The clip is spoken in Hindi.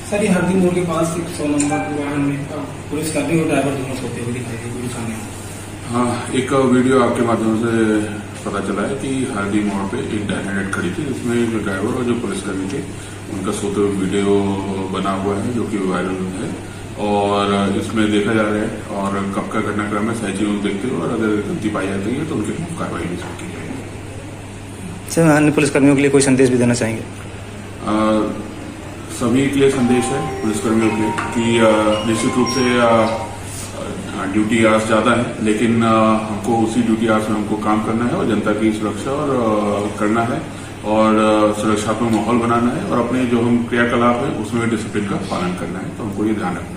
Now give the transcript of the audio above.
सर ये हरदी मोड़ के पास 100 नंबर वाहन में पुलिसकर्मी और ड्राइवर दोनों सोते हुए दिखाई दी पूरी सामने। हाँ, एक वीडियो आपके माध्यम से पता चला है कि हरदी मोड़ पे एक डायनेट खड़ी थी, जिसमें जो ड्राइवर और जो पुलिसकर्मी थे उनका सोते हुए वीडियो बना हुआ है, जो कि वायरल है। और इसमें देखा जा रहा है और कब का घटनाक्रम है सही चीजों देखते हुए, और अगर गलती पाई जाती है तो उनके खिलाफ कार्रवाई भी की जाएगी। सर, अन्य पुलिसकर्मियों के लिए कोई संदेश भी देना चाहेंगे? सभी के लिए संदेश है, पुलिसकर्मियों के लिए, कि निश्चित रूप से ड्यूटी आवर्स ज़्यादा है, लेकिन हमको उसी ड्यूटी आवर्स में हमको काम करना है और जनता की सुरक्षा और करना है और सुरक्षात्मक माहौल बनाना है, और अपने जो हम क्रियाकलाप है उसमें डिसिप्लिन का पालन करना है। तो हमको ये ध्यान रखना है।